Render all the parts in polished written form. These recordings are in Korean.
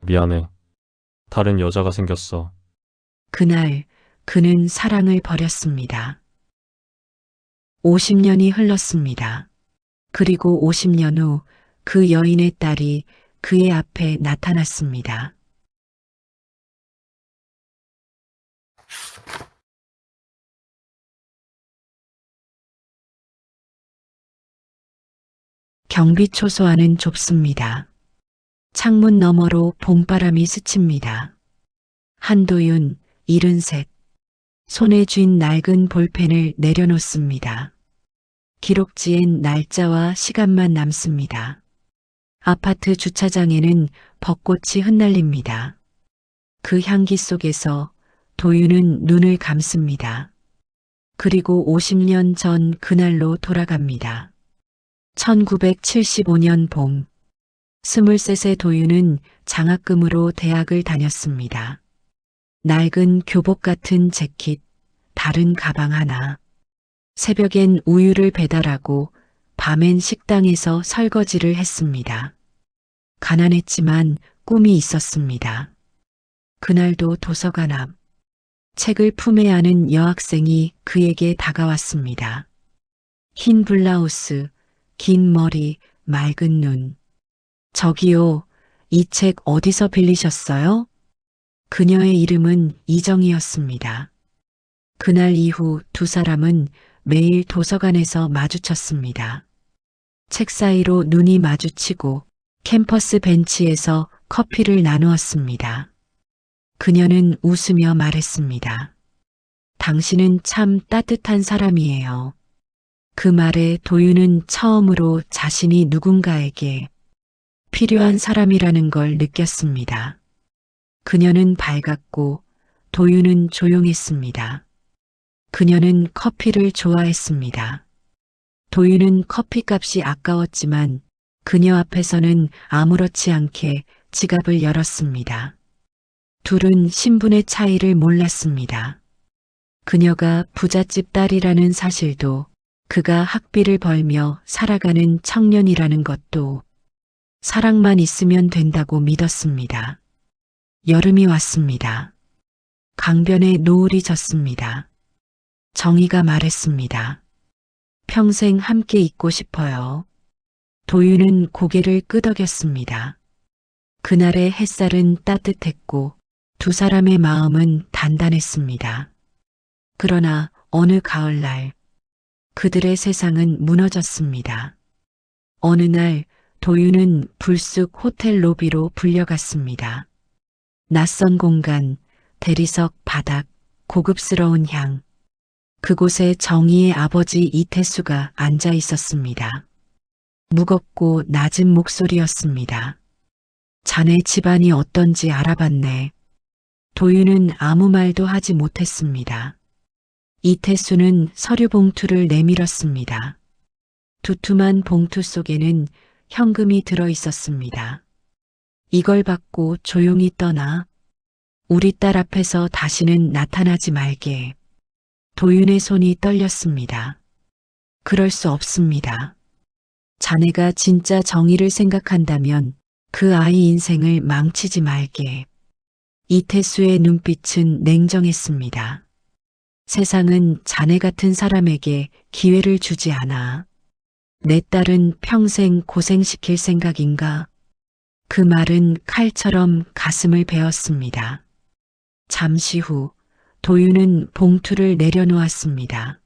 미안해. 다른 여자가 생겼어. 그날 그는 사랑을 버렸습니다. 50년이 흘렀습니다. 그리고 50년 후 그 여인의 딸이 그의 앞에 나타났습니다. 경비초소 안은 좁습니다. 창문 너머로 봄바람이 스칩니다. 한도윤, 73. 손에 쥔 낡은 볼펜을 내려놓습니다. 기록지엔 날짜와 시간만 남습니다. 아파트 주차장에는 벚꽃이 흩날립니다. 그 향기 속에서 도윤은 눈을 감습니다. 그리고 50년 전 그날로 돌아갑니다. 1975년 봄, 23세 도윤은 장학금으로 대학을 다녔습니다. 낡은 교복 같은 재킷, 다른 가방 하나. 새벽엔 우유를 배달하고 밤엔 식당에서 설거지를 했습니다. 가난했지만 꿈이 있었습니다. 그날도 도서관 앞, 책을 품에 안은 여학생이 그에게 다가왔습니다. 흰 블라우스, 긴 머리, 맑은 눈. 저기요, 이 책 어디서 빌리셨어요? 그녀의 이름은 이정희였습니다. 그날 이후 두 사람은 매일 도서관에서 마주쳤습니다. 책 사이로 눈이 마주치고 캠퍼스 벤치에서 커피를 나누었습니다. 그녀는 웃으며 말했습니다. 당신은 참 따뜻한 사람이에요. 그 말에 도윤은 처음으로 자신이 누군가에게 필요한 사람이라는 걸 느꼈습니다. 그녀는 밝았고 도윤은 조용했습니다. 그녀는 커피를 좋아했습니다. 도윤은 커피값이 아까웠지만 그녀 앞에서는 아무렇지 않게 지갑을 열었습니다. 둘은 신분의 차이를 몰랐습니다. 그녀가 부잣집 딸이라는 사실도, 그가 학비를 벌며 살아가는 청년이라는 것도, 사랑만 있으면 된다고 믿었습니다. 여름이 왔습니다. 강변에 노을이 졌습니다. 정희가 말했습니다. 평생 함께 있고 싶어요. 도윤은 고개를 끄덕였습니다. 그날의 햇살은 따뜻했고 두 사람의 마음은 단단했습니다. 그러나 어느 가을날 그들의 세상은 무너졌습니다. 어느 날 도윤은 불쑥 호텔 로비로 불려갔습니다. 낯선 공간, 대리석 바닥, 고급스러운 향. 그곳에 정희의 아버지 이태수가 앉아 있었습니다. 무겁고 낮은 목소리였습니다. 자네 집안이 어떤지 알아봤네. 도윤은 아무 말도 하지 못했습니다. 이태수는 서류 봉투를 내밀었습니다. 두툼한 봉투 속에는 현금이 들어 있었습니다. 이걸 받고 조용히 떠나. 우리 딸 앞에서 다시는 나타나지 말게. 도윤의 손이 떨렸습니다. 그럴 수 없습니다. 자네가 진짜 정의를 생각한다면 그 아이 인생을 망치지 말게. 이태수의 눈빛은 냉정했습니다. 세상은 자네 같은 사람에게 기회를 주지 않아. 내 딸은 평생 고생시킬 생각인가? 그 말은 칼처럼 가슴을 베었습니다. 잠시 후 도윤은 봉투를 내려놓았습니다.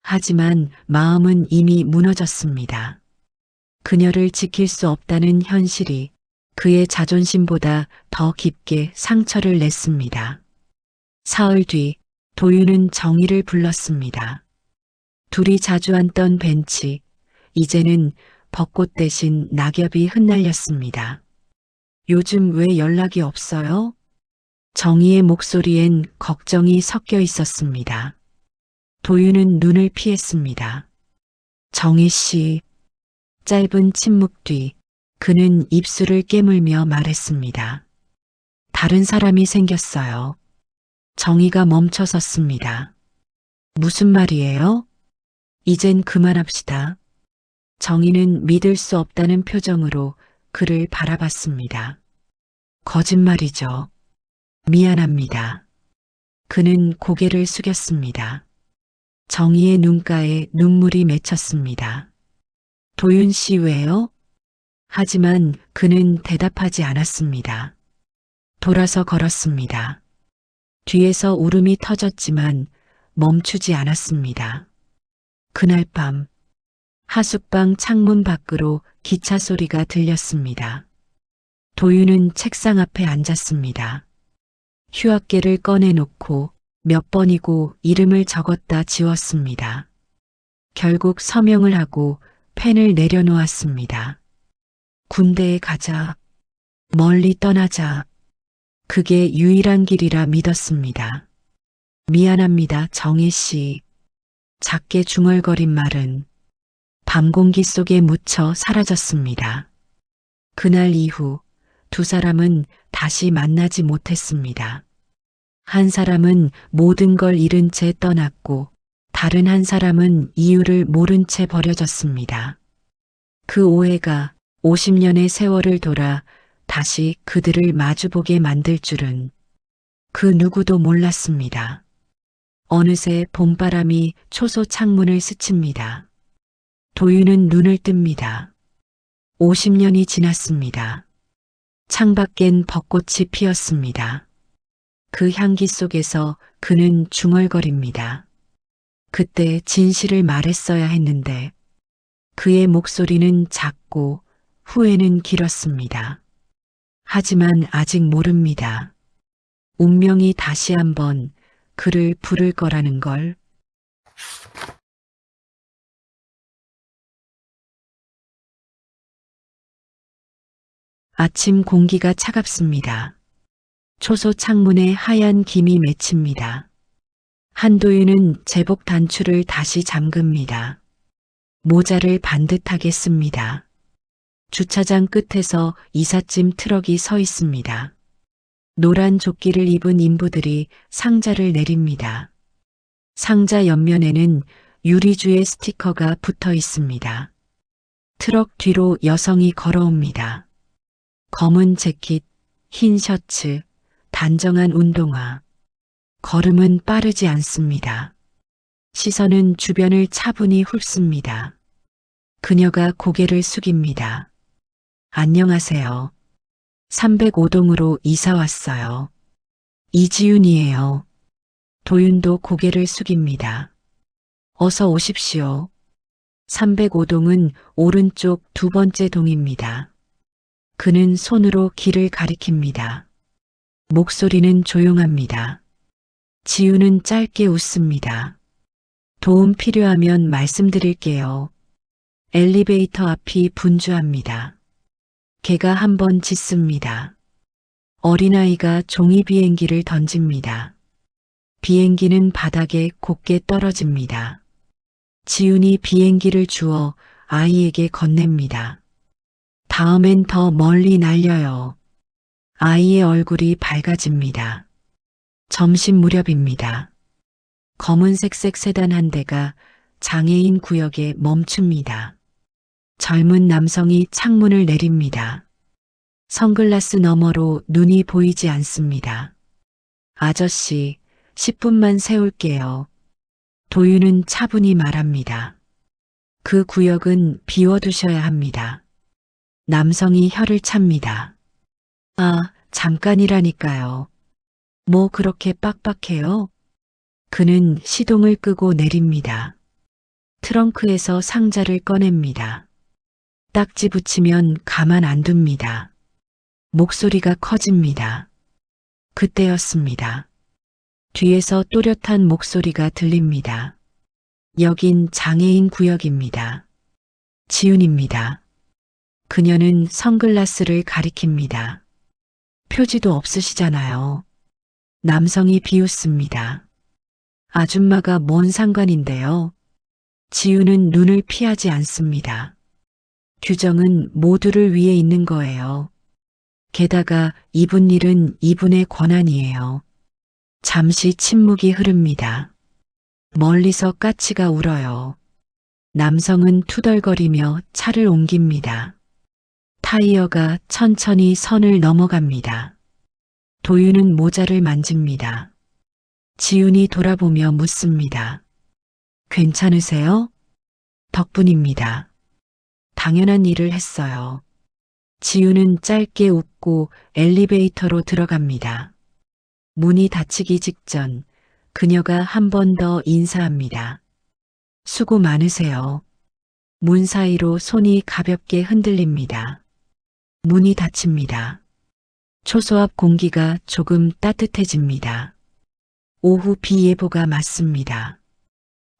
하지만 마음은 이미 무너졌습니다. 그녀를 지킬 수 없다는 현실이 그의 자존심보다 더 깊게 상처를 냈습니다. 사흘 뒤 도윤은 정희를 불렀습니다. 둘이 자주 앉던 벤치, 이제는 벚꽃 대신 낙엽이 흩날렸습니다. 요즘 왜 연락이 없어요? 정희의 목소리엔 걱정이 섞여 있었습니다. 도윤은 눈을 피했습니다. 정희 씨, 짧은 침묵 뒤 그는 입술을 깨물며 말했습니다. 다른 사람이 생겼어요. 정희가 멈춰섰습니다. 무슨 말이에요? 이젠 그만합시다. 정희는 믿을 수 없다는 표정으로 그를 바라봤습니다. 거짓말이죠. 미안합니다. 그는 고개를 숙였습니다. 정희의 눈가에 눈물이 맺혔습니다. 도윤 씨 왜요? 하지만 그는 대답하지 않았습니다. 돌아서 걸었습니다. 뒤에서 울음이 터졌지만 멈추지 않았습니다. 그날 밤 하숙방 창문 밖으로 기차 소리가 들렸습니다. 도윤은 책상 앞에 앉았습니다. 휴학계를 꺼내놓고 몇 번이고 이름을 적었다 지웠습니다. 결국 서명을 하고 펜을 내려놓았습니다. 군대에 가자. 멀리 떠나자. 그게 유일한 길이라 믿었습니다. 미안합니다, 정희 씨. 작게 중얼거린 말은 밤 공기 속에 묻혀 사라졌습니다. 그날 이후 두 사람은 다시 만나지 못했습니다. 한 사람은 모든 걸 잃은 채 떠났고 다른 한 사람은 이유를 모른 채 버려졌습니다. 그 오해가 50년의 세월을 돌아 다시 그들을 마주보게 만들 줄은 그 누구도 몰랐습니다. 어느새 봄바람이 초소 창문을 스칩니다. 도윤은 눈을 뜹니다. 50년이 지났습니다. 창밖엔 벚꽃이 피었습니다. 그 향기 속에서 그는 중얼거립니다. 그때 진실을 말했어야 했는데 그의 목소리는 작고 후회는 길었습니다. 하지만 아직 모릅니다. 운명이 다시 한번 그를 부를 거라는 걸. 아침 공기가 차갑습니다. 초소 창문에 하얀 김이 맺힙니다. 한도윤은 제복 단추를 다시 잠급니다. 모자를 반듯하게 씁니다. 주차장 끝에서 이삿짐 트럭이 서 있습니다. 노란 조끼를 입은 인부들이 상자를 내립니다. 상자 옆면에는 유리주의 스티커가 붙어 있습니다. 트럭 뒤로 여성이 걸어옵니다. 검은 재킷, 흰 셔츠, 단정한 운동화. 걸음은 빠르지 않습니다. 시선은 주변을 차분히 훑습니다. 그녀가 고개를 숙입니다. 안녕하세요. 305동으로 이사 왔어요. 이지윤이에요. 도윤도 고개를 숙입니다. 어서 오십시오. 305동은 오른쪽 두 번째 동입니다. 그는 손으로 길을 가리킵니다. 목소리는 조용합니다. 지우는 짧게 웃습니다. 도움 필요하면 말씀드릴게요. 엘리베이터 앞이 분주합니다. 개가 한번 짖습니다. 어린아이가 종이 비행기를 던집니다. 비행기는 바닥에 곱게 떨어집니다. 지훈이 비행기를 주워 아이에게 건넵니다. 다음엔 더 멀리 날려요. 아이의 얼굴이 밝아집니다. 점심 무렵입니다. 검은색색 세단 한 대가 장애인 구역에 멈춥니다. 젊은 남성이 창문을 내립니다. 선글라스 너머로 눈이 보이지 않습니다. 아저씨, 10분만 세울게요. 도윤은 차분히 말합니다. 그 구역은 비워두셔야 합니다. 남성이 혀를 찹니다. 아, 잠깐이라니까요. 뭐 그렇게 빡빡해요? 그는 시동을 끄고 내립니다. 트렁크에서 상자를 꺼냅니다. 딱지 붙이면 가만 안 둡니다. 목소리가 커집니다. 그때였습니다. 뒤에서 또렷한 목소리가 들립니다. 여긴 장애인 구역입니다. 지훈입니다. 그녀는 선글라스를 가리킵니다. 표지도 없으시잖아요. 남성이 비웃습니다. 아줌마가 뭔 상관인데요. 지훈은 눈을 피하지 않습니다. 규정은 모두를 위해 있는 거예요. 게다가 이분 일은 이분의 권한이에요. 잠시 침묵이 흐릅니다. 멀리서 까치가 울어요. 남성은 투덜거리며 차를 옮깁니다. 타이어가 천천히 선을 넘어갑니다. 도윤은 모자를 만집니다. 지윤이 돌아보며 묻습니다. 괜찮으세요? 덕분입니다. 당연한 일을 했어요. 지윤은 짧게 웃고 엘리베이터로 들어갑니다. 문이 닫히기 직전 그녀가 한 번 더 인사합니다. 수고 많으세요. 문 사이로 손이 가볍게 흔들립니다. 문이 닫힙니다. 초소 앞 공기가 조금 따뜻해집니다. 오후 비 예보가 맞습니다.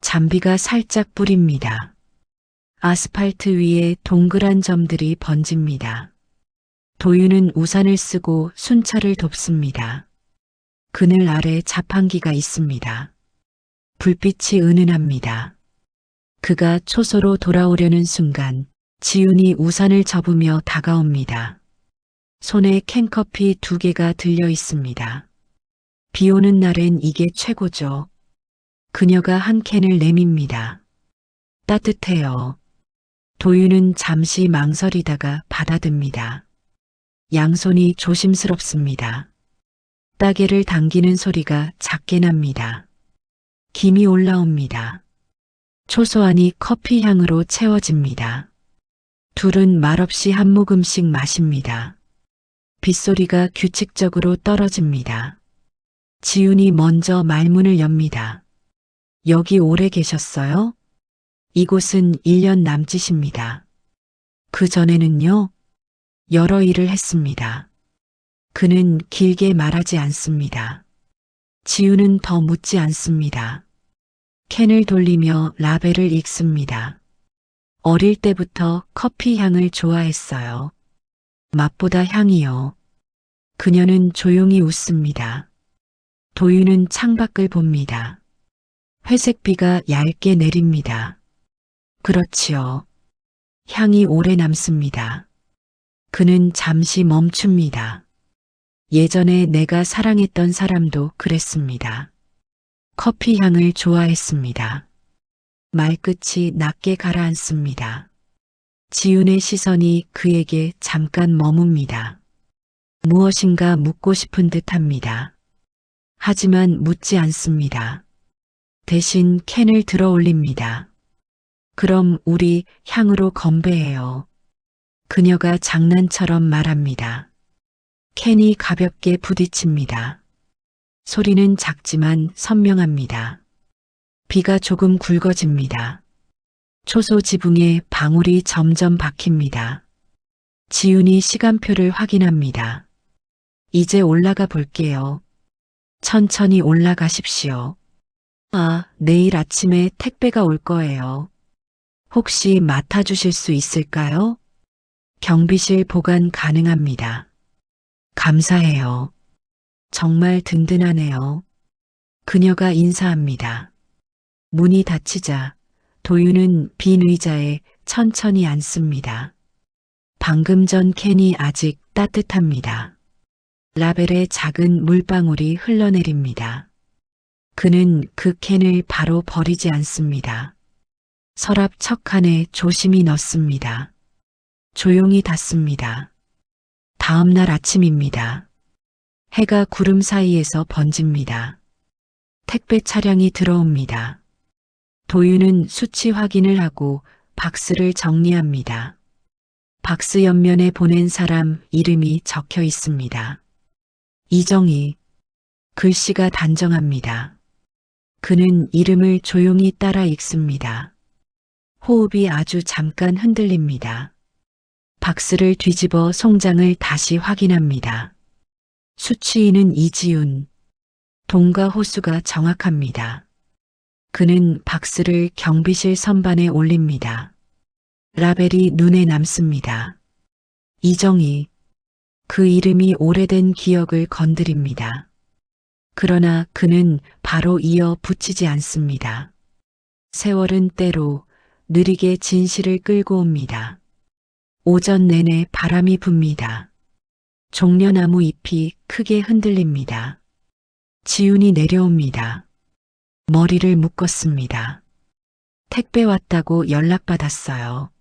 잔비가 살짝 뿌립니다. 아스팔트 위에 동그란 점들이 번집니다. 도윤은 우산을 쓰고 순찰을 돕습니다. 그늘 아래 자판기가 있습니다. 불빛이 은은합니다. 그가 초소로 돌아오려는 순간 지윤이 우산을 접으며 다가옵니다. 손에 캔커피 2개가 들려 있습니다. 비 오는 날엔 이게 최고죠. 그녀가 한 캔을 내밉니다. 따뜻해요. 도윤은 잠시 망설이다가 받아듭니다. 양손이 조심스럽습니다. 따개를 당기는 소리가 작게 납니다. 김이 올라옵니다. 초소 안이 커피 향으로 채워집니다. 둘은 말없이 한 모금씩 마십니다. 빗소리가 규칙적으로 떨어집니다. 지윤이 먼저 말문을 엽니다. 여기 오래 계셨어요? 이곳은 1년 남짓입니다. 그 전에는요? 여러 일을 했습니다. 그는 길게 말하지 않습니다. 지윤은 더 묻지 않습니다. 캔을 돌리며 라벨을 읽습니다. 어릴 때부터 커피 향을 좋아했어요. 맛보다 향이요. 그녀는 조용히 웃습니다. 도윤은 창밖을 봅니다. 회색비가 얇게 내립니다. 그렇지요. 향이 오래 남습니다. 그는 잠시 멈춥니다. 예전에 내가 사랑했던 사람도 그랬습니다. 커피 향을 좋아했습니다. 말끝이 낮게 가라앉습니다. 지윤의 시선이 그에게 잠깐 머뭅니다. 무엇인가 묻고 싶은 듯합니다. 하지만 묻지 않습니다. 대신 캔을 들어 올립니다. 그럼 우리 향으로 건배해요. 그녀가 장난처럼 말합니다. 캔이 가볍게 부딪힙니다. 소리는 작지만 선명합니다. 비가 조금 굵어집니다. 초소 지붕에 방울이 점점 박힙니다. 지윤이 시간표를 확인합니다. 이제 올라가 볼게요. 천천히 올라가십시오. 아, 내일 아침에 택배가 올 거예요. 혹시 맡아주실 수 있을까요? 경비실 보관 가능합니다. 감사해요. 정말 든든하네요. 그녀가 인사합니다. 문이 닫히자 도윤은 빈 의자에 천천히 앉습니다. 방금 전 캔이 아직 따뜻합니다. 라벨에 작은 물방울이 흘러내립니다. 그는 그 캔을 바로 버리지 않습니다. 서랍 척칸에 조심히 넣습니다. 조용히 닫습니다. 다음 날 아침입니다. 해가 구름 사이에서 번집니다. 택배 차량이 들어옵니다. 도윤은 수치 확인을 하고 박스를 정리합니다. 박스 옆면에 보낸 사람 이름이 적혀 있습니다. 이정희. 글씨가 단정합니다. 그는 이름을 조용히 따라 읽습니다. 호흡이 아주 잠깐 흔들립니다. 박스를 뒤집어 송장을 다시 확인합니다. 수취인은 이지윤. 동과 호수가 정확합니다. 그는 박스를 경비실 선반에 올립니다. 라벨이 눈에 남습니다. 이정희. 그 이름이 오래된 기억을 건드립니다. 그러나 그는 바로 이어 붙이지 않습니다. 세월은 때로 느리게 진실을 끌고 옵니다. 오전 내내 바람이 붑니다. 종려나무 잎이 크게 흔들립니다. 지윤이 내려옵니다. 머리를 묶었습니다. 택배 왔다고 연락받았어요.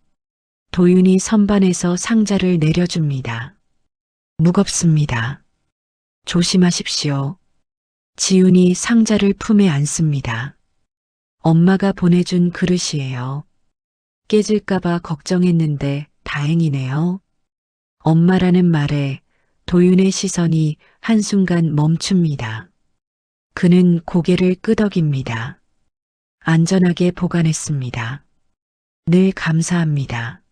도윤이 선반에서 상자를 내려줍니다. 무겁습니다. 조심하십시오. 지훈이 상자를 품에 안습니다. 엄마가 보내준 그릇이에요. 깨질까봐 걱정했는데 다행이네요. 엄마라는 말에 도윤의 시선이 한순간 멈춥니다. 그는 고개를 끄덕입니다. 안전하게 보관했습니다. 늘 감사합니다.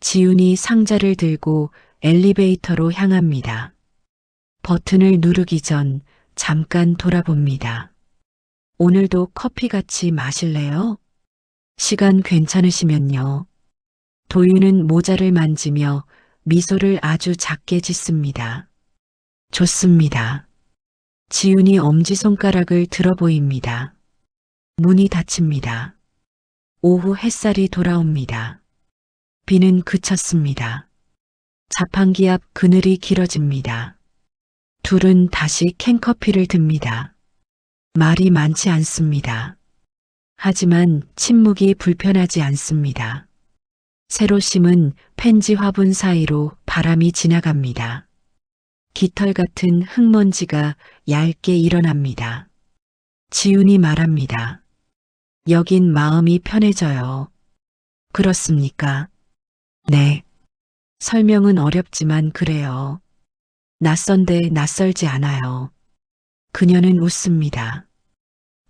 지훈이 상자를 들고 엘리베이터로 향합니다. 버튼을 누르기 전 잠깐 돌아봅니다. 오늘도 커피 같이 마실래요? 시간 괜찮으시면요. 도윤은 모자를 만지며 미소를 아주 작게 짓습니다. 좋습니다. 지훈이 엄지손가락을 들어 보입니다. 문이 닫힙니다. 오후 햇살이 돌아옵니다. 비는 그쳤습니다. 자판기 앞 그늘이 길어집니다. 둘은 다시 캔커피를 듭니다. 말이 많지 않습니다. 하지만 침묵이 불편하지 않습니다. 새로 심은 펜지 화분 사이로 바람이 지나갑니다. 깃털 같은 흙먼지가 얇게 일어납니다. 지훈이 말합니다. 여긴 마음이 편해져요. 그렇습니까? 네. 설명은 어렵지만 그래요. 낯선데 낯설지 않아요. 그녀는 웃습니다.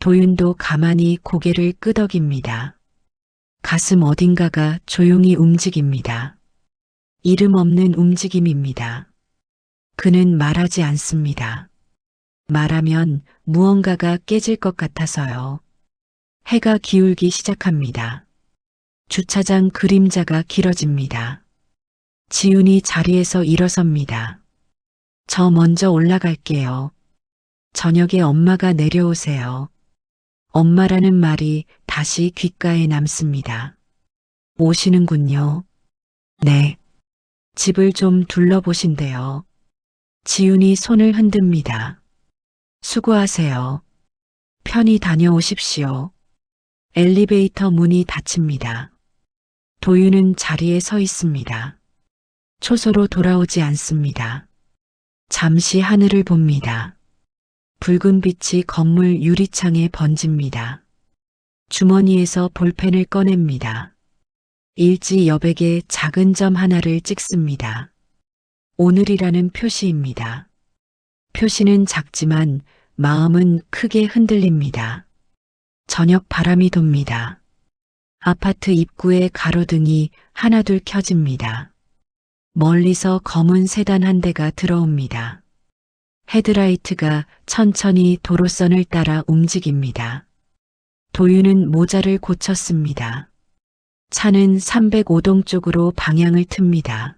도윤도 가만히 고개를 끄덕입니다. 가슴 어딘가가 조용히 움직입니다. 이름 없는 움직임입니다. 그는 말하지 않습니다. 말하면 무언가가 깨질 것 같아서요. 해가 기울기 시작합니다. 주차장 그림자가 길어집니다. 지훈이 자리에서 일어섭니다. 저 먼저 올라갈게요. 저녁에 엄마가 내려오세요. 엄마라는 말이 다시 귓가에 남습니다. 오시는군요. 네. 집을 좀 둘러보신대요. 지훈이 손을 흔듭니다. 수고하세요. 편히 다녀오십시오. 엘리베이터 문이 닫힙니다. 도윤은 자리에 서 있습니다. 초소로 돌아오지 않습니다. 잠시 하늘을 봅니다. 붉은 빛이 건물 유리창에 번집니다. 주머니에서 볼펜을 꺼냅니다. 일지 여백에 작은 점 하나를 찍습니다. 오늘이라는 표시입니다. 표시는 작지만 마음은 크게 흔들립니다. 저녁 바람이 돕니다. 아파트 입구에 가로등이 하나둘 켜집니다. 멀리서 검은 세단 한 대가 들어옵니다. 헤드라이트가 천천히 도로선을 따라 움직입니다. 도윤은 모자를 고쳤습니다. 차는 305동 쪽으로 방향을 틉니다.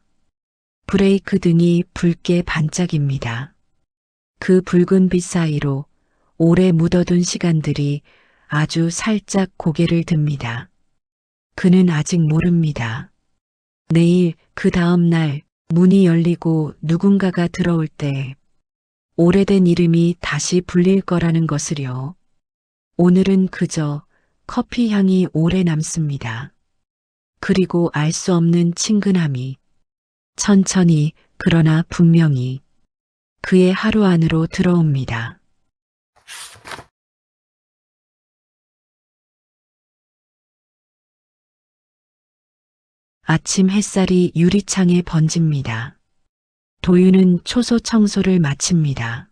브레이크 등이 붉게 반짝입니다. 그 붉은 빛 사이로 오래 묻어둔 시간들이 아주 살짝 고개를 듭니다. 그는 아직 모릅니다. 내일 그 다음 날 문이 열리고 누군가가 들어올 때 오래된 이름이 다시 불릴 거라는 것을요. 오늘은 그저 커피 향이 오래 남습니다. 그리고 알 수 없는 친근함이 천천히 그러나 분명히 그의 하루 안으로 들어옵니다. 아침 햇살이 유리창에 번집니다. 도윤은 초소 청소를 마칩니다.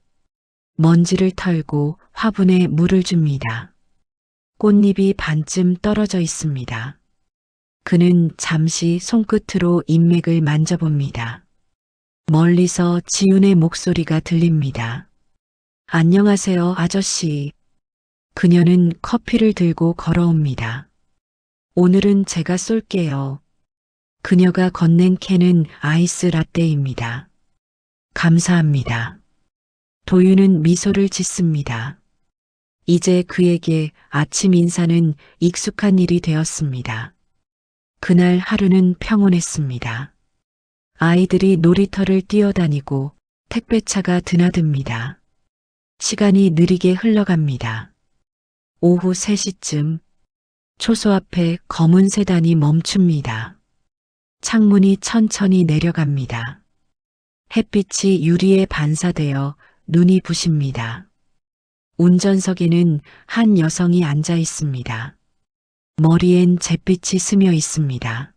먼지를 털고 화분에 물을 줍니다. 꽃잎이 반쯤 떨어져 있습니다. 그는 잠시 손끝으로 인맥을 만져봅니다. 멀리서 지훈의 목소리가 들립니다. 안녕하세요, 아저씨. 그녀는 커피를 들고 걸어옵니다. 오늘은 제가 쏠게요. 그녀가 건넨 캔은 아이스 라떼입니다. 감사합니다. 도윤은 미소를 짓습니다. 이제 그에게 아침 인사는 익숙한 일이 되었습니다. 그날 하루는 평온했습니다. 아이들이 놀이터를 뛰어다니고 택배차가 드나듭니다. 시간이 느리게 흘러갑니다. 오후 3시쯤 초소 앞에 검은 세단이 멈춥니다. 창문이 천천히 내려갑니다. 햇빛이 유리에 반사되어 눈이 부십니다. 운전석에는 한 여성이 앉아 있습니다. 머리엔 잿빛이 스며 있습니다.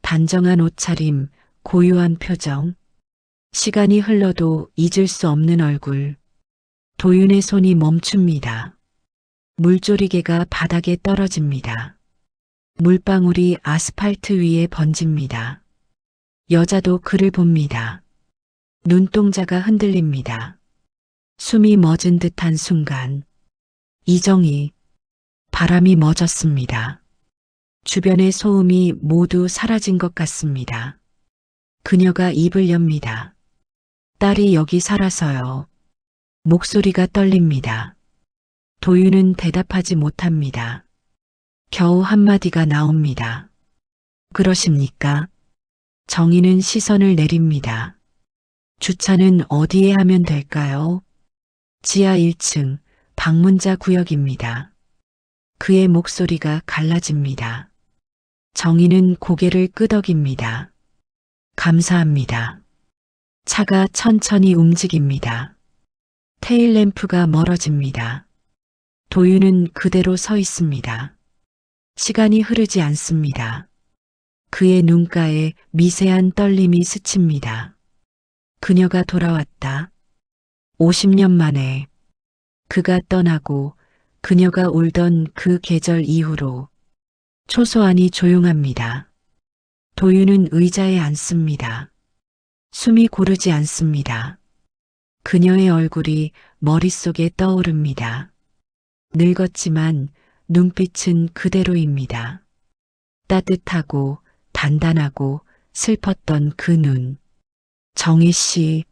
단정한 옷차림, 고요한 표정. 시간이 흘러도 잊을 수 없는 얼굴. 도윤의 손이 멈춥니다. 물조리개가 바닥에 떨어집니다. 물방울이 아스팔트 위에 번집니다. 여자도 그를 봅니다. 눈동자가 흔들립니다. 숨이 멎은 듯한 순간. 이정희. 바람이 멎었습니다. 주변의 소음이 모두 사라진 것 같습니다. 그녀가 입을 엽니다. 딸이 여기 살아서요. 목소리가 떨립니다. 도윤은 대답하지 못합니다. 겨우 한마디가 나옵니다. 그러십니까? 정희는 시선을 내립니다. 주차는 어디에 하면 될까요? 지하 1층 방문자 구역입니다. 그의 목소리가 갈라집니다. 정희는 고개를 끄덕입니다. 감사합니다. 차가 천천히 움직입니다. 테일램프가 멀어집니다. 도윤은 그대로 서 있습니다. 시간이 흐르지 않습니다. 그의 눈가에 미세한 떨림이 스칩니다. 그녀가 돌아왔다. 50년 만에. 그가 떠나고 그녀가 울던 그 계절 이후로 초소환이 조용합니다. 도윤은 의자에 앉습니다. 숨이 고르지 않습니다. 그녀의 얼굴이 머릿속에 떠오릅니다. 늙었지만 눈빛은 그대로입니다. 따뜻하고 단단하고 슬펐던 그 눈. 정희 씨.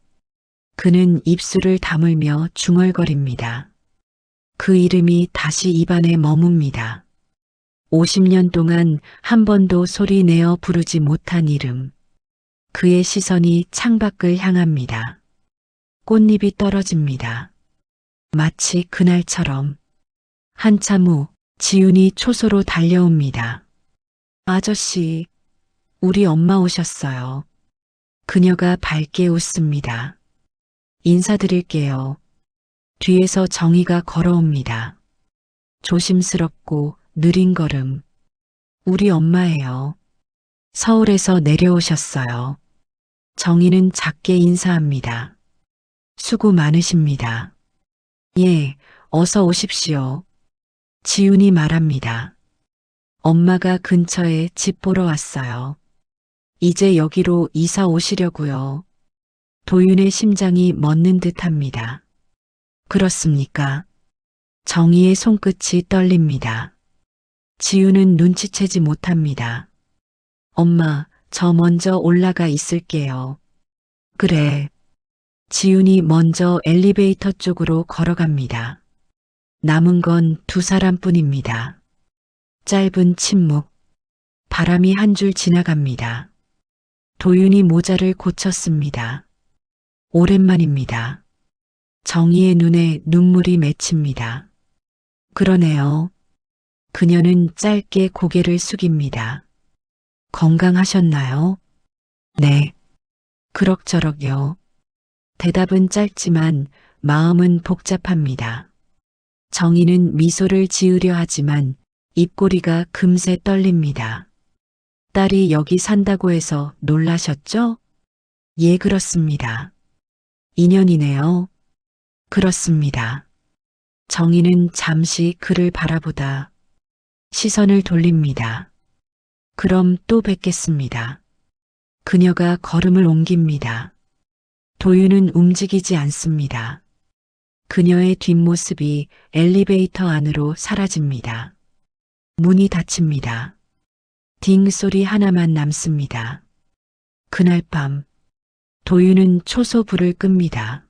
그는 입술을 다물며 중얼거립니다. 그 이름이 다시 입안에 머뭅니다. 50년 동안 한 번도 소리 내어 부르지 못한 이름. 그의 시선이 창밖을 향합니다. 꽃잎이 떨어집니다. 마치 그날처럼. 한참 후 지훈이 초소로 달려옵니다. 아저씨, 우리 엄마 오셨어요. 그녀가 밝게 웃습니다. 인사드릴게요. 뒤에서 정희가 걸어옵니다. 조심스럽고 느린 걸음. 우리 엄마예요. 서울에서 내려오셨어요. 정희는 작게 인사합니다. 수고 많으십니다. 예, 어서 오십시오. 지훈이 말합니다. 엄마가 근처에 집 보러 왔어요. 이제 여기로 이사 오시려고요. 도윤의 심장이 멎는 듯합니다. 그렇습니까? 정희의 손끝이 떨립니다. 지훈은 눈치채지 못합니다. 엄마, 저 먼저 올라가 있을게요. 그래. 지훈이 먼저 엘리베이터 쪽으로 걸어갑니다. 남은 건 두 사람뿐입니다. 짧은 침묵. 바람이 한 줄 지나갑니다. 도윤이 모자를 고쳤습니다. 오랜만입니다. 정희의 눈에 눈물이 맺힙니다. 그러네요. 그녀는 짧게 고개를 숙입니다. 건강하셨나요? 네. 그럭저럭요. 대답은 짧지만 마음은 복잡합니다. 정희는 미소를 지으려 하지만 입꼬리가 금세 떨립니다. 딸이 여기 산다고 해서 놀라셨죠? 예, 그렇습니다. 인연이네요. 그렇습니다. 정희는 잠시 그를 바라보다 시선을 돌립니다. 그럼 또 뵙겠습니다. 그녀가 걸음을 옮깁니다. 도윤은 움직이지 않습니다. 그녀의 뒷모습이 엘리베이터 안으로 사라집니다. 문이 닫힙니다. 딩 소리 하나만 남습니다. 그날 밤 도윤은 초소 불을 끕니다.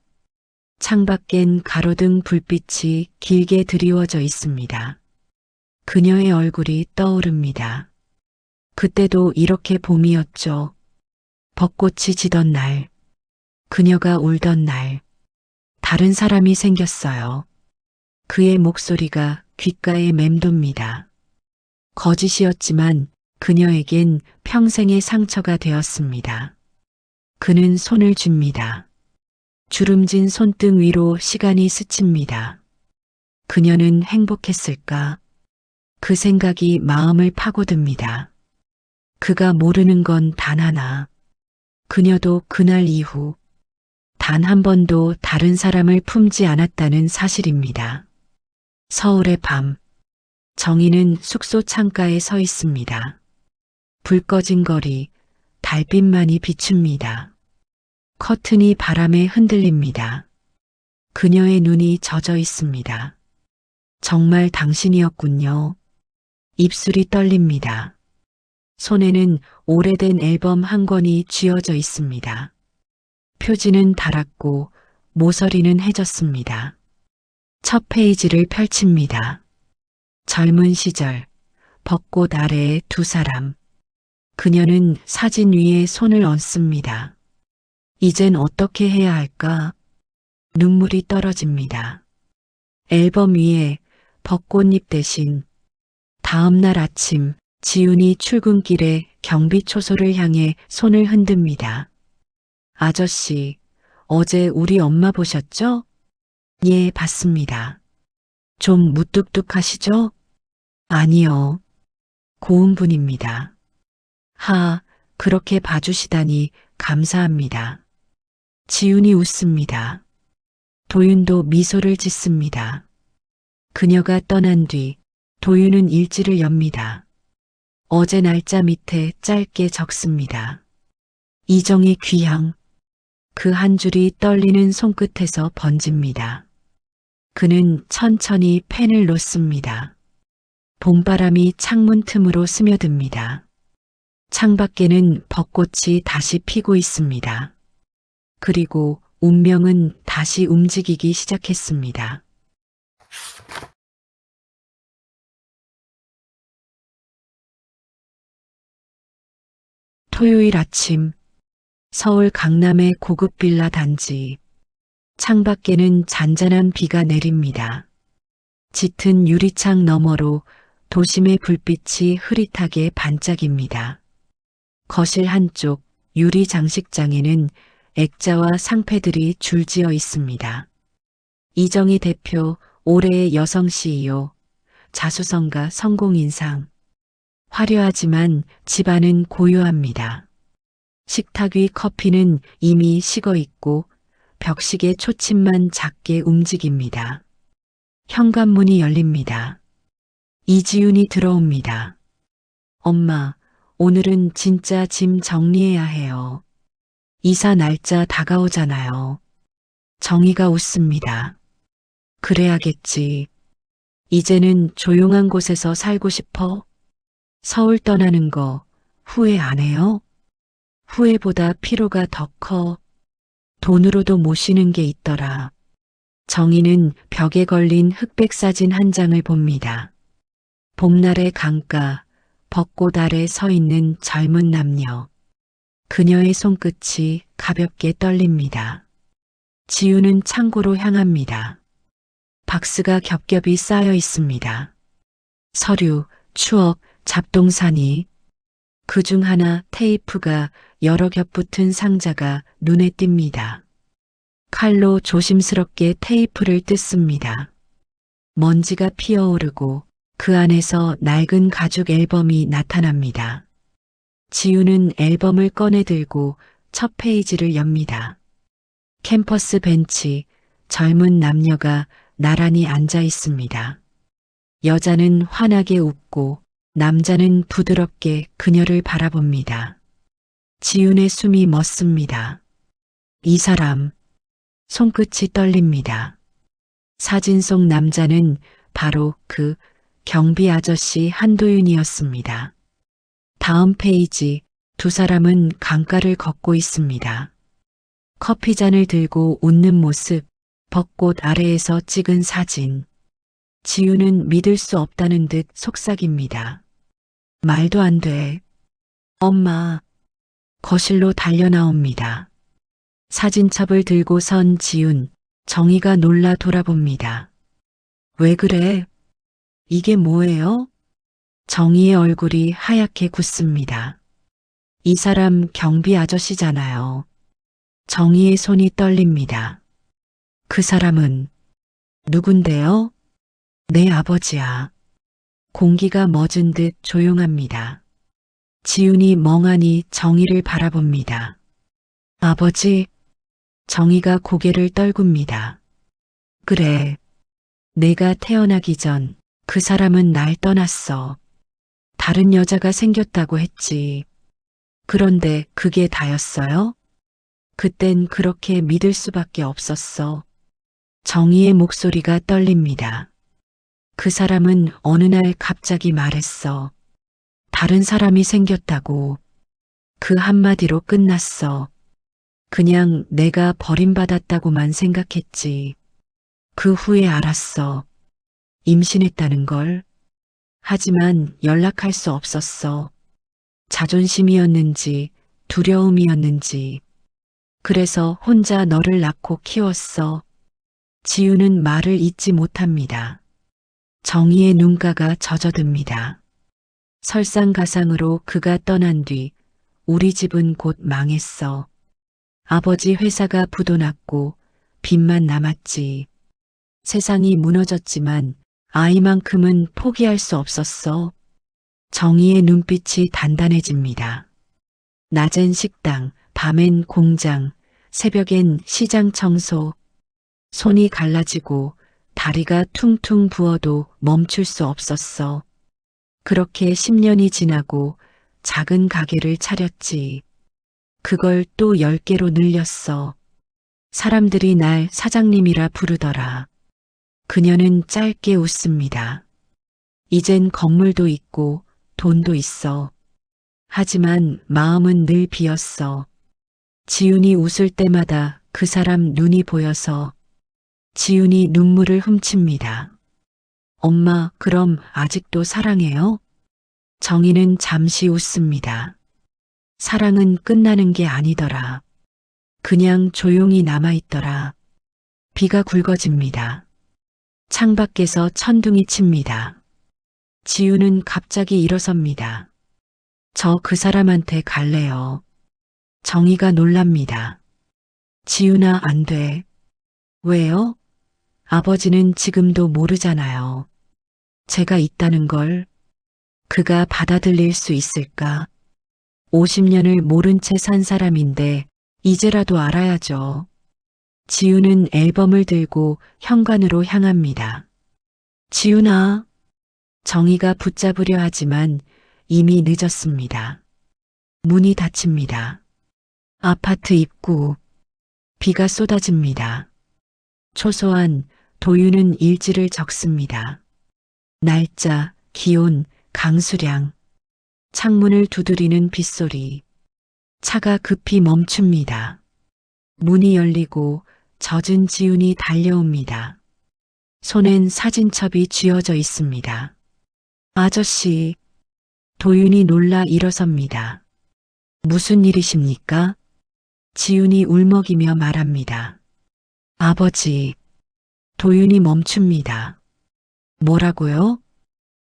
창밖엔 가로등 불빛이 길게 드리워져 있습니다. 그녀의 얼굴이 떠오릅니다. 그때도 이렇게 봄이었죠. 벚꽃이 지던 날, 그녀가 울던 날, 다른 사람이 생겼어요. 그의 목소리가 귓가에 맴돕니다. 거짓이었지만 그녀에겐 평생의 상처가 되었습니다. 그는 손을 줍니다. 주름진 손등 위로 시간이 스칩니다. 그녀는 행복했을까? 그 생각이 마음을 파고듭니다. 그가 모르는 건 단 하나. 그녀도 그날 이후 단 한 번도 다른 사람을 품지 않았다는 사실입니다. 서울의 밤. 정희는 숙소 창가에 서 있습니다. 불 꺼진 거리, 달빛만이 비춥니다. 커튼이 바람에 흔들립니다. 그녀의 눈이 젖어 있습니다. 정말 당신이었군요. 입술이 떨립니다. 손에는 오래된 앨범 한 권이 쥐어져 있습니다. 표지는 닳았고 모서리는 해졌습니다. 첫 페이지를 펼칩니다. 젊은 시절, 벚꽃 아래의 두 사람. 그녀는 사진 위에 손을 얹습니다. 이젠 어떻게 해야 할까? 눈물이 떨어집니다. 앨범 위에 벚꽃잎 대신 다음 날 아침 지훈이 출근길에 경비초소를 향해 손을 흔듭니다. 아저씨, 어제 우리 엄마 보셨죠? 예, 봤습니다. 좀 무뚝뚝하시죠? 아니요. 고운 분입니다. 그렇게 봐주시다니 감사합니다. 지훈이 웃습니다. 도윤도 미소를 짓습니다. 그녀가 떠난 뒤 도윤은 일지를 엽니다. 어제 날짜 밑에 짧게 적습니다. 이정의 귀향. 그 한 줄이 떨리는 손끝에서 번집니다. 그는 천천히 펜을 놓습니다. 봄바람이 창문 틈으로 스며듭니다. 창밖에는 벚꽃이 다시 피고 있습니다. 그리고 운명은 다시 움직이기 시작했습니다. 토요일 아침, 서울 강남의 고급 빌라 단지. 창밖에는 잔잔한 비가 내립니다. 짙은 유리창 너머로 도심의 불빛이 흐릿하게 반짝입니다. 거실 한쪽 유리 장식장에는 액자와 상패들이 줄지어 있습니다. 이정희 대표, 올해의 여성 CEO, 자수성가 성공인상. 화려하지만 집안은 고요합니다. 식탁 위 커피는 이미 식어 있고 벽식의 초침만 작게 움직입니다. 현관문이 열립니다. 이지훈이 들어옵니다. 엄마, 오늘은 진짜 짐 정리해야 해요. 이사 날짜 다가오잖아요. 정희가 웃습니다. 그래야겠지. 이제는 조용한 곳에서 살고 싶어? 서울 떠나는 거 후회 안 해요? 후회보다 피로가 더 커. 돈으로도 모시는 게 있더라. 정희는 벽에 걸린 흑백 사진 한 장을 봅니다. 봄날의 강가, 벚꽃 아래 서 있는 젊은 남녀. 그녀의 손끝이 가볍게 떨립니다. 지우는 창고로 향합니다. 박스가 겹겹이 쌓여 있습니다. 서류, 추억, 잡동사니. 그중 하나 테이프가 여러 겹 붙은 상자가 눈에 띕니다. 칼로 조심스럽게 테이프를 뜯습니다. 먼지가 피어오르고 그 안에서 낡은 가죽 앨범이 나타납니다. 지우는 앨범을 꺼내 들고 첫 페이지를 엽니다. 캠퍼스 벤치, 젊은 남녀가 나란히 앉아 있습니다. 여자는 환하게 웃고 남자는 부드럽게 그녀를 바라봅니다. 지훈의 숨이 멎습니다. 이 사람, 손끝이 떨립니다. 사진 속 남자는 바로 그 경비 아저씨 한도윤이었습니다. 다음 페이지, 두 사람은 강가를 걷고 있습니다. 커피잔을 들고 웃는 모습, 벚꽃 아래에서 찍은 사진. 지우는 믿을 수 없다는 듯 속삭입니다. 말도 안 돼. 엄마. 거실로 달려 나옵니다. 사진첩을 들고 선 지훈, 정희가 놀라 돌아봅니다. 왜 그래? 이게 뭐예요? 정희의 얼굴이 하얗게 굳습니다. 이 사람 경비 아저씨잖아요. 정희의 손이 떨립니다. 그 사람은 누군데요? 내 아버지야. 공기가 멎은 듯 조용합니다. 지훈이 멍하니 정희를 바라봅니다. 아버지, 정희가 고개를 떨굽니다. 그래, 내가 태어나기 전 그 사람은 날 떠났어. 다른 여자가 생겼다고 했지. 그런데 그게 다였어요? 그땐 그렇게 믿을 수밖에 없었어. 정희의 목소리가 떨립니다. 그 사람은 어느 날 갑자기 말했어. 다른 사람이 생겼다고. 그 한마디로 끝났어. 그냥 내가 버림받았다고만 생각했지. 그 후에 알았어. 임신했다는 걸. 하지만 연락할 수 없었어. 자존심이었는지 두려움이었는지. 그래서 혼자 너를 낳고 키웠어. 지우는 말을 잇지 못합니다. 정희의 눈가가 젖어듭니다. 설상가상으로 그가 떠난 뒤 우리 집은 곧 망했어. 아버지 회사가 부도났고 빚만 남았지. 세상이 무너졌지만 아이만큼은 포기할 수 없었어. 정희의 눈빛이 단단해집니다. 낮엔 식당, 밤엔 공장, 새벽엔 시장 청소. 손이 갈라지고 다리가 퉁퉁 부어도 멈출 수 없었어. 그렇게 10년이 지나고 작은 가게를 차렸지. 그걸 또 10개로 늘렸어. 사람들이 날 사장님이라 부르더라. 그녀는 짧게 웃습니다. 이젠 건물도 있고 돈도 있어. 하지만 마음은 늘 비었어. 지훈이 웃을 때마다 그 사람 눈이 보여서 지훈이 눈물을 훔칩니다. 엄마, 그럼 아직도 사랑해요? 정희는 잠시 웃습니다. 사랑은 끝나는 게 아니더라. 그냥 조용히 남아있더라. 비가 굵어집니다. 창밖에서 천둥이 칩니다. 지우는 갑자기 일어섭니다. 저 그 사람한테 갈래요. 정희가 놀랍니다. 지훈아, 안 돼. 왜요? 아버지는 지금도 모르잖아요. 제가 있다는 걸. 그가 받아들일 수 있을까? 50년을 모른 채 산 사람인데 이제라도 알아야죠. 지훈은 앨범을 들고 현관으로 향합니다. 지훈아. 정희가 붙잡으려 하지만 이미 늦었습니다. 문이 닫힙니다. 아파트 입구. 비가 쏟아집니다. 초소한 도윤은 일지를 적습니다. 날짜, 기온, 강수량. 창문을 두드리는 빗소리. 차가 급히 멈춥니다. 문이 열리고 젖은 지훈이 달려옵니다. 손엔 사진첩이 쥐어져 있습니다. 아저씨. 도윤이 놀라 일어섭니다. 무슨 일이십니까? 지훈이 울먹이며 말합니다. 아버지. 도윤이 멈춥니다. 뭐라고요?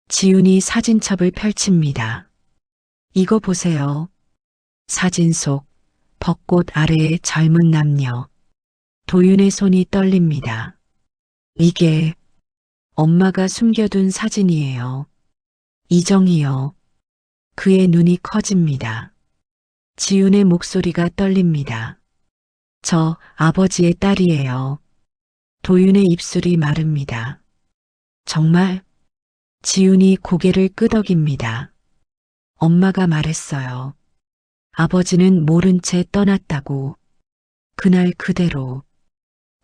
지훈이 사진첩을 펼칩니다. 이거 보세요. 사진 속 벚꽃 아래의 젊은 남녀. 도윤의 손이 떨립니다. 이게 엄마가 숨겨둔 사진이에요. 이정희요. 그의 눈이 커집니다. 지훈의 목소리가 떨립니다. 저 아버지의 딸이에요. 도윤의 입술이 마릅니다. 정말? 지훈이 고개를 끄덕입니다. 엄마가 말했어요. 아버지는 모른 채 떠났다고. 그날 그대로.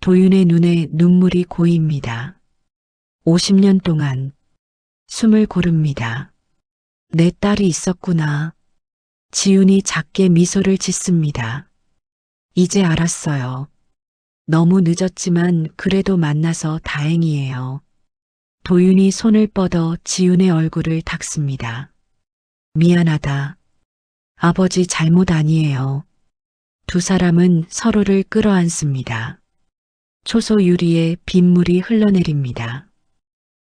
도윤의 눈에 눈물이 고입니다. 50년 동안 숨을 고릅니다. 내 딸이 있었구나. 지훈이 작게 미소를 짓습니다. 이제 알았어요. 너무 늦었지만 그래도 만나서 다행이에요. 도윤이 손을 뻗어 지훈의 얼굴을 닦습니다. 미안하다. 아버지 잘못 아니에요. 두 사람은 서로를 끌어안습니다. 초소 유리에 빗물이 흘러내립니다.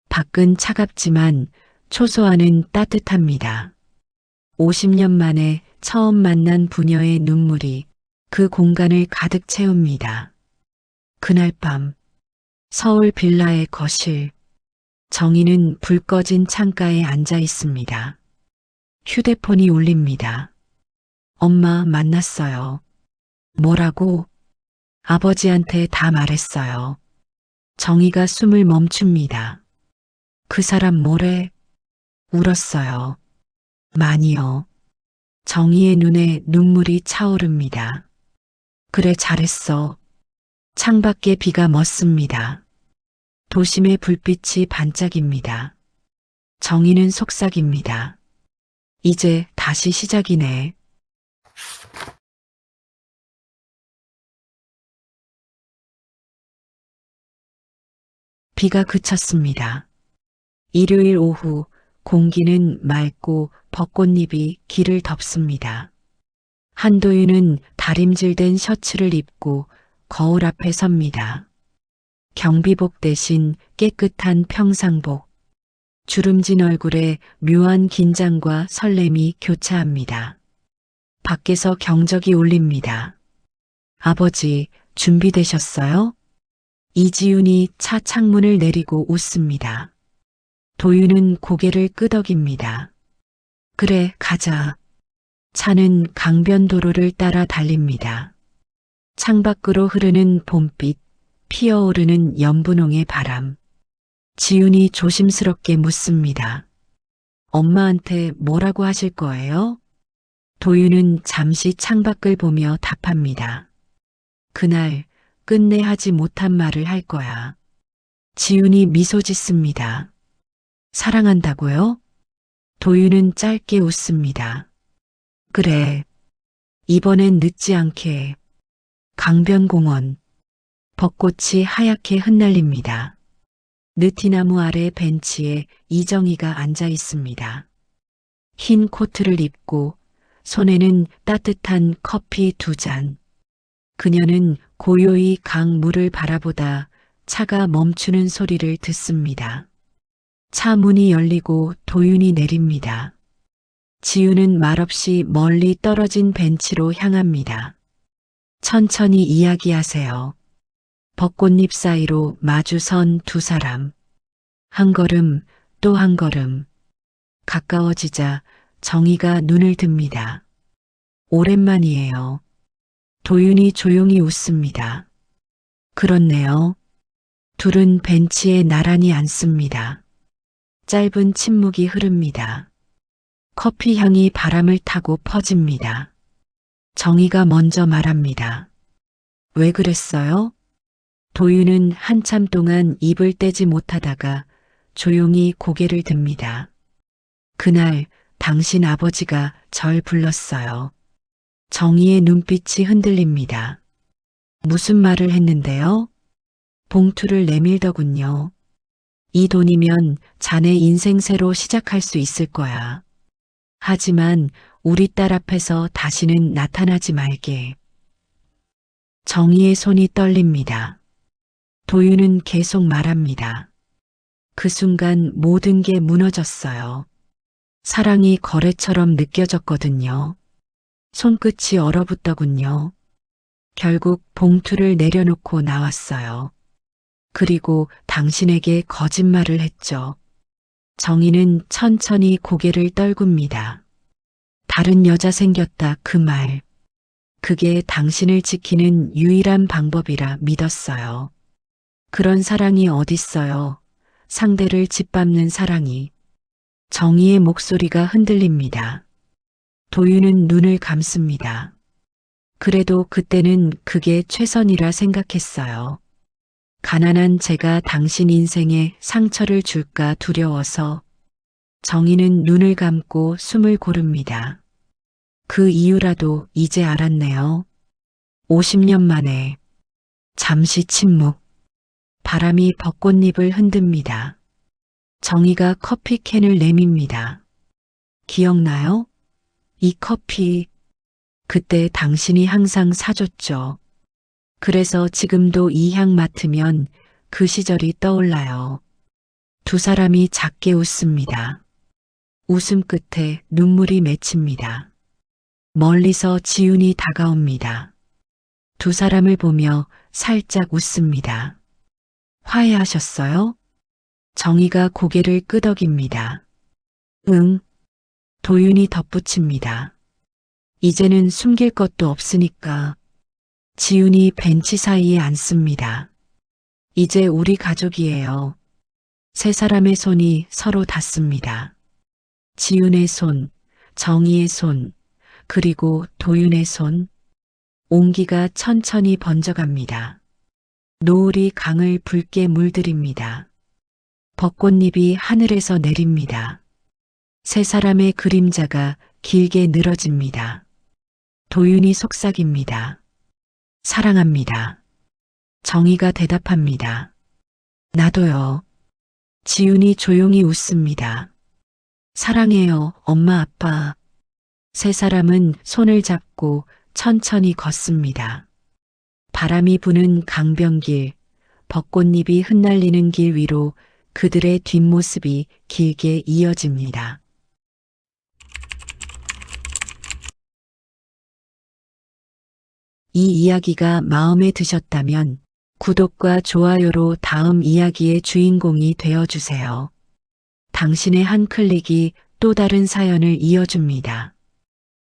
밖은 차갑지만 초소 안은 따뜻합니다. 50년 만에 처음 만난 부녀의 눈물이 그 공간을 가득 채웁니다. 그날 밤 서울 빌라의 거실. 정희는 불 꺼진 창가에 앉아 있습니다. 휴대폰이 울립니다. 엄마 만났어요. 뭐라고? 아버지한테 다 말했어요. 정희가 숨을 멈춥니다. 그 사람 뭐래? 울었어요. 많이요. 정희의 눈에 눈물이 차오릅니다. 그래 잘했어. 창밖에 비가 멎습니다. 도심의 불빛이 반짝입니다. 정희는 속삭입니다. 이제 다시 시작이네. 비가 그쳤습니다. 일요일 오후 공기는 맑고 벚꽃잎이 길을 덮습니다. 한도윤은 다림질된 셔츠를 입고 거울 앞에 섭니다. 경비복 대신 깨끗한 평상복. 주름진 얼굴에 묘한 긴장과 설렘이 교차합니다. 밖에서 경적이 울립니다. 아버지, 준비되셨어요? 이지윤이 차 창문을 내리고 웃습니다. 도윤은 고개를 끄덕입니다. 그래, 가자. 차는 강변도로를 따라 달립니다. 창밖으로 흐르는 봄빛, 피어오르는 연분홍의 바람. 지윤이 조심스럽게 묻습니다. 엄마한테 뭐라고 하실 거예요? 도윤은 잠시 창밖을 보며 답합니다. 그날 끝내 하지 못한 말을 할 거야. 지윤이 미소 짓습니다. 사랑한다고요? 도윤은 짧게 웃습니다. 그래. 이번엔 늦지 않게. 강변공원. 벚꽃이 하얗게 흩날립니다. 느티나무 아래 벤치에 이정희가 앉아 있습니다. 흰 코트를 입고 손에는 따뜻한 커피 2잔. 그녀는 고요히 강물을 바라보다 차가 멈추는 소리를 듣습니다. 차 문이 열리고 도윤이 내립니다. 지윤은 말없이 멀리 떨어진 벤치로 향합니다. 천천히 이야기하세요. 벚꽃잎 사이로 마주선 두 사람. 한 걸음 또 한 걸음. 가까워지자 정희가 눈을 듭니다. 오랜만이에요. 도윤이 조용히 웃습니다. 그렇네요. 둘은 벤치에 나란히 앉습니다. 짧은 침묵이 흐릅니다. 커피 향이 바람을 타고 퍼집니다. 정희가 먼저 말합니다. 왜 그랬어요? 도윤은 한참 동안 입을 떼지 못하다가 조용히 고개를 듭니다. 그날 당신 아버지가 절 불렀어요. 정희의 눈빛이 흔들립니다. 무슨 말을 했는데요? 봉투를 내밀더군요. 이 돈이면 자네 인생 새로 시작할 수 있을 거야. 하지만 우리 딸 앞에서 다시는 나타나지 말게. 정희의 손이 떨립니다. 도윤은 계속 말합니다. 그 순간 모든 게 무너졌어요. 사랑이 거래처럼 느껴졌거든요. 손끝이 얼어붙더군요. 결국 봉투를 내려놓고 나왔어요. 그리고 당신에게 거짓말을 했죠. 정희는 천천히 고개를 떨굽니다. 다른 여자 생겼다 그 말. 그게 당신을 지키는 유일한 방법이라 믿었어요. 그런 사랑이 어딨어요. 상대를 짓밟는 사랑이. 정희의 목소리가 흔들립니다. 도윤은 눈을 감습니다. 그래도 그때는 그게 최선이라 생각했어요. 가난한 제가 당신 인생에 상처를 줄까 두려워서. 정희는 눈을 감고 숨을 고릅니다. 그 이유라도 이제 알았네요. 50년 만에. 잠시 침묵. 바람이 벚꽃잎을 흔듭니다. 정희가 커피캔을 내밉니다. 기억나요? 이 커피. 그때 당신이 항상 사줬죠. 그래서 지금도 이 향 맡으면 그 시절이 떠올라요. 두 사람이 작게 웃습니다. 웃음 끝에 눈물이 맺힙니다. 멀리서 지윤이 다가옵니다. 두 사람을 보며 살짝 웃습니다. 화해하셨어요? 정희가 고개를 끄덕입니다. 응. 도윤이 덧붙입니다. 이제는 숨길 것도 없으니까. 지훈이 벤치 사이에 앉습니다. 이제 우리 가족이에요. 세 사람의 손이 서로 닿습니다. 지훈의 손, 정희의 손, 그리고 도윤의 손. 온기가 천천히 번져갑니다. 노을이 강을 붉게 물들입니다. 벚꽃잎이 하늘에서 내립니다. 세 사람의 그림자가 길게 늘어집니다. 도윤이 속삭입니다. 사랑합니다. 정희가 대답합니다. 나도요. 지훈이 조용히 웃습니다. 사랑해요, 엄마, 아빠. 세 사람은 손을 잡고 천천히 걷습니다. 바람이 부는 강변길, 벚꽃잎이 흩날리는 길 위로 그들의 뒷모습이 길게 이어집니다. 이 이야기가 마음에 드셨다면 구독과 좋아요로 다음 이야기의 주인공이 되어주세요. 당신의 한 클릭이 또 다른 사연을 이어줍니다.